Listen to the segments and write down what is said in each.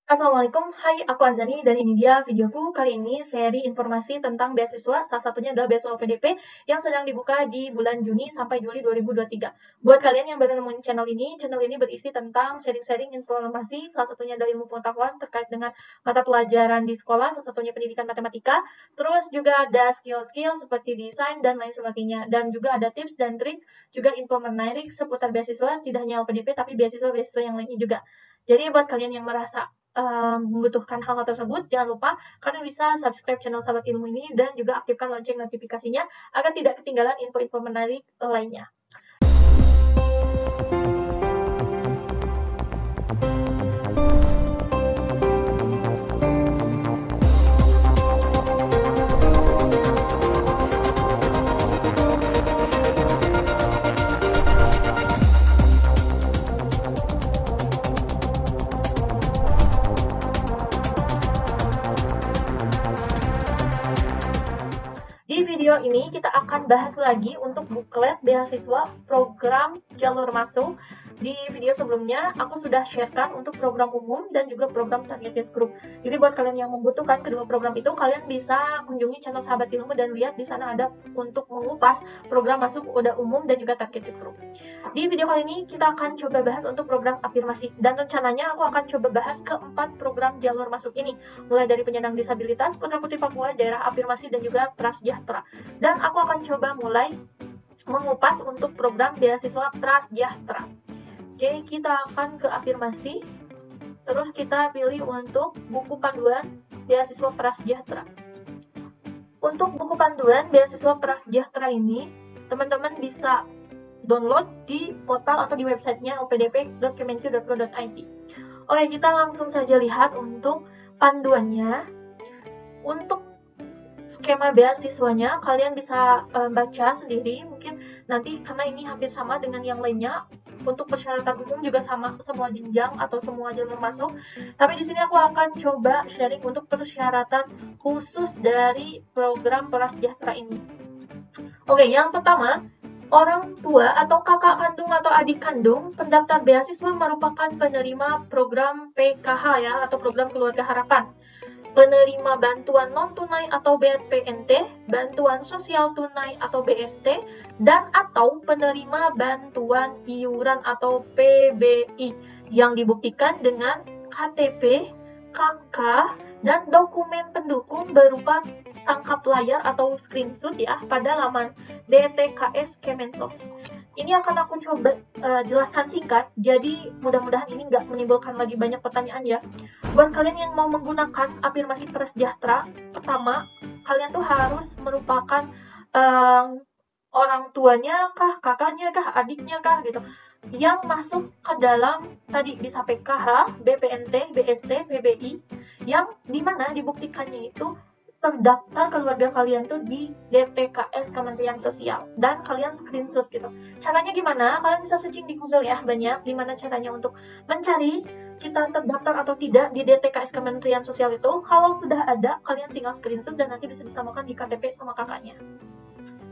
Assalamualaikum, hai aku Azani dan ini dia videoku. Kali ini seri informasi tentang beasiswa, salah satunya adalah beasiswa PDP yang sedang dibuka di bulan Juni sampai Juli 2023. Buat kalian yang baru nemuin channel ini berisi tentang sharing-sharing informasi, salah satunya dari ilmu pengetahuan terkait dengan mata pelajaran di sekolah, salah satunya pendidikan matematika, terus juga ada skill-skill seperti desain dan lain sebagainya, dan juga ada tips dan trik, juga info menarik seputar beasiswa, tidak hanya LPDP tapi beasiswa-beasiswa yang lainnya juga. Jadi buat kalian yang merasa membutuhkan hal-hal tersebut, jangan lupa kalian bisa subscribe channel Sahabat Ilmu ini dan juga aktifkan lonceng notifikasinya agar tidak ketinggalan info-info menarik lainnya. Di video ini kita akan bahas lagi untuk buklet beasiswa program jalur masuk. Di video sebelumnya aku sudah sharekan untuk program umum dan juga program targeted group. Jadi buat kalian yang membutuhkan kedua program itu, kalian bisa kunjungi channel Sahabat Ilmu dan lihat di sana ada untuk mengupas program masuk udah umum dan juga targeted group. Di video kali ini kita akan coba bahas untuk program afirmasi dan rencananya aku akan coba bahas keempat program jalur masuk ini, mulai dari penyandang disabilitas, putra putri Papua, daerah afirmasi dan juga prasejahtera. Dan aku akan coba mulai mengupas untuk program beasiswa prasejahtera. Oke, kita akan ke afirmasi. Terus kita pilih untuk buku panduan beasiswa prasejahtera. Untuk buku panduan beasiswa prasejahtera ini, teman-teman bisa download di portal atau di websitenya opdp.kemenq.go.id. Oke, kita langsung saja lihat untuk panduannya. Untuk skema beasiswanya kalian bisa baca sendiri, mungkin nanti karena ini hampir sama dengan yang lainnya. Untuk persyaratan umum juga sama, semua jenjang atau semua jalur masuk. Tapi di sini aku akan coba sharing untuk persyaratan khusus dari program prasejahtera ini. Oke, yang pertama, orang tua atau kakak kandung atau adik kandung pendaftar beasiswa merupakan penerima program PKH ya, atau program Keluarga Harapan, penerima bantuan non-tunai atau BPNT, bantuan sosial tunai atau BST, dan atau penerima bantuan iuran atau PBI yang dibuktikan dengan KTP, KK, dan dokumen pendukung berupa tangkap layar atau screenshot ya pada laman DTKS Kemensos. Ini akan aku coba jelaskan singkat, jadi mudah-mudahan ini nggak menimbulkan lagi banyak pertanyaan ya. Buat kalian yang mau menggunakan afirmasi prasejahtera, pertama, kalian tuh harus merupakan orang tuanya kah, kakaknya kah, adiknya kah gitu, yang masuk ke dalam tadi bisa PKH, BPNT, BST, PBI, yang dimana dibuktikannya itu terdaftar keluarga kalian tuh di DTKS Kementerian Sosial dan kalian screenshot gitu. Caranya gimana? Kalian bisa searching di Google ya, banyak gimana caranya untuk mencari kita terdaftar atau tidak di DTKS Kementerian Sosial itu. Kalau sudah ada, kalian tinggal screenshot dan nanti bisa disamakan di KTP sama kakaknya.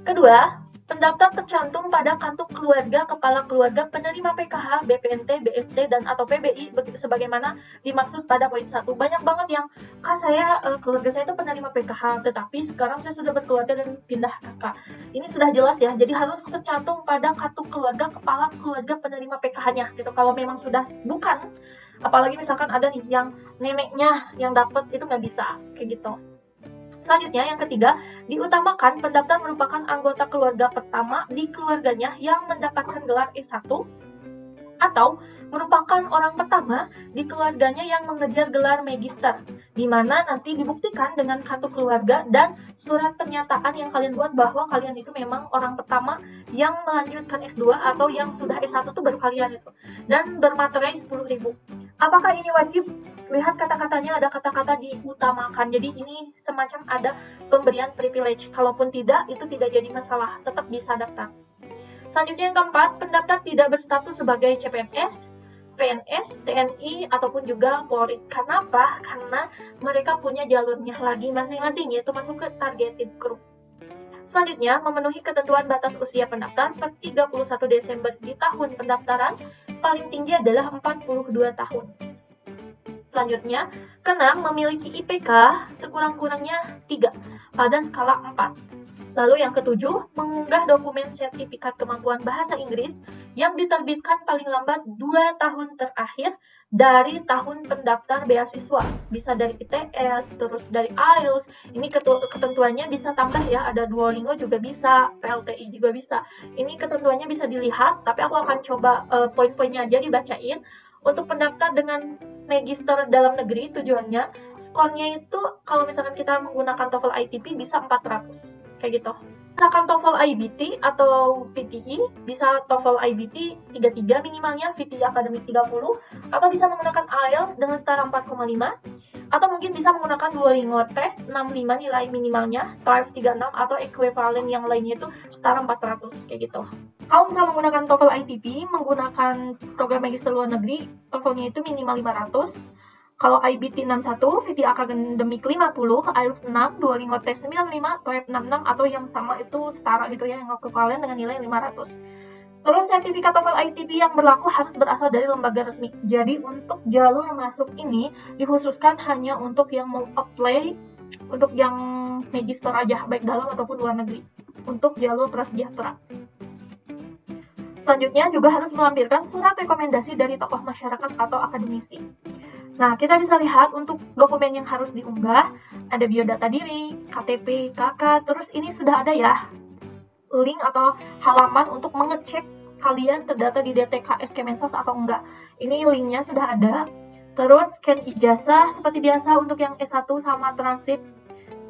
Kedua, pendaftar tercantum pada kartu keluarga kepala keluarga penerima PKH, BPNT, BST, dan atau PBI sebagaimana dimaksud pada poin 1. Banyak banget yang, Kak saya keluarga saya itu penerima PKH, tetapi sekarang saya sudah berkeluarga dan pindah kakak. Ini sudah jelas ya, jadi harus tercantum pada kartu keluarga kepala keluarga penerima PKH-nya gitu. Kalau memang sudah bukan, apalagi misalkan ada nih yang neneknya yang dapat, itu nggak bisa kayak gitu. Selanjutnya, yang ketiga, diutamakan pendaftar merupakan anggota keluarga pertama di keluarganya yang mendapatkan gelar S1 atau merupakan orang pertama di keluarganya yang mengejar gelar magister, di mana nanti dibuktikan dengan kartu keluarga dan surat pernyataan yang kalian buat bahwa kalian itu memang orang pertama yang melanjutkan S2 atau yang sudah S1 itu baru kalian itu, dan bermaterai 10.000. Apakah ini wajib? Lihat kata-katanya, ada kata-kata diutamakan, jadi ini semacam ada pemberian privilege. Kalaupun tidak, itu tidak jadi masalah, tetap bisa daftar. Selanjutnya yang keempat, pendaftar tidak berstatus sebagai CPNS, PNS, TNI, ataupun juga Polri. Kenapa? Karena mereka punya jalurnya lagi masing-masing, yaitu masuk ke targeted group. Selanjutnya, memenuhi ketentuan batas usia pendaftar per 31 Desember di tahun pendaftaran, paling tinggi adalah 42 tahun. Selanjutnya, keenam, memiliki IPK sekurang-kurangnya 3 pada skala 4. Lalu yang ketujuh, mengunggah dokumen sertifikat kemampuan bahasa Inggris yang diterbitkan paling lambat 2 tahun terakhir dari tahun pendaftar beasiswa. Bisa dari ITS, terus dari IELTS. Ini ketentuannya bisa tambah ya, ada Duolingo juga bisa, PLTI juga bisa. Ini ketentuannya bisa dilihat, tapi aku akan coba poin-poinnya aja dibacain. Untuk pendaftar dengan magister dalam negeri, tujuannya skornya itu kalau misalkan kita menggunakan TOEFL ITP bisa 400 kayak gitu. Misalkan TOEFL IBT atau VTE, bisa TOEFL IBT 33 minimalnya, VTE akademik 30, atau bisa menggunakan IELTS dengan setara 4,5, atau mungkin bisa menggunakan Duolingo Test 65 nilai minimalnya, TOEFL 36, atau ekuivalen yang lainnya itu setara 400 kayak gitu. Kalau misalnya menggunakan TOEFL ITP, menggunakan program magister luar negeri, TOEFL-nya itu minimal 500. Kalau IBT 61, VTE akademik 50, IELTS 6, Duolingo Test 95, TOEFL 66, atau yang sama itu setara gitu ya, yang ekuivalen dengan nilai 500. Terus sertifikat TOEFL ITP yang berlaku harus berasal dari lembaga resmi. Jadi untuk jalur masuk ini dikhususkan hanya untuk yang mau apply untuk yang magister aja, baik dalam ataupun luar negeri, untuk jalur prasejahtera. Selanjutnya juga harus melampirkan surat rekomendasi dari tokoh masyarakat atau akademisi. Nah, kita bisa lihat untuk dokumen yang harus diunggah, ada biodata diri, KTP, KK, terus ini sudah ada ya, link atau halaman untuk mengecek kalian terdata di DTKS Kemensos atau enggak. Ini linknya sudah ada. Terus scan ijazah seperti biasa untuk yang S1 sama transit.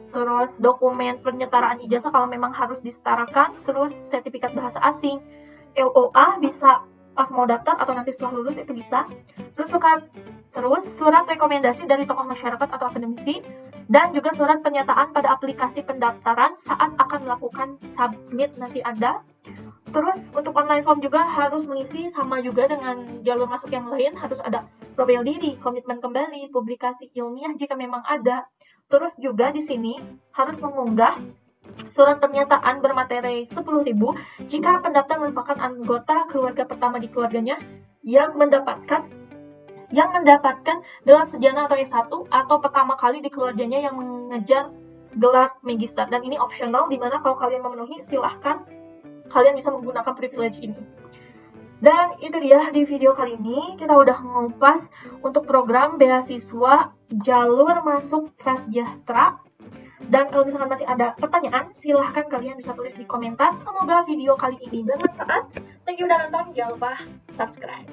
Terus dokumen penyetaraan ijazah kalau memang harus disetarakan. Terus sertifikat bahasa asing. LOA bisa pas mau daftar atau nanti setelah lulus itu bisa. Terus surat rekomendasi dari tokoh masyarakat atau akademisi, dan juga surat pernyataan pada aplikasi pendaftaran saat akan melakukan submit nanti ada. Terus untuk online form juga harus mengisi sama juga dengan jalur masuk yang lain, harus ada profil diri, komitmen kembali, publikasi ilmiah jika memang ada. Terus juga di sini harus mengunggah surat pernyataan bermateri 10.000 jika pendaftar merupakan anggota keluarga pertama di keluarganya yang mendapatkan gelar sarjana atau S1 atau pertama kali di keluarganya yang mengejar gelar magister. Dan ini optional, dimana kalau kalian memenuhi silahkan kalian bisa menggunakan privilege ini. Dan itu dia di video kali ini, kita udah ngupas untuk program beasiswa jalur masuk prasejahtera. Dan kalau misalkan masih ada pertanyaan, silahkan kalian bisa tulis di komentar. Semoga video kali ini bermanfaat. Thank you udah nonton, jangan lupa subscribe.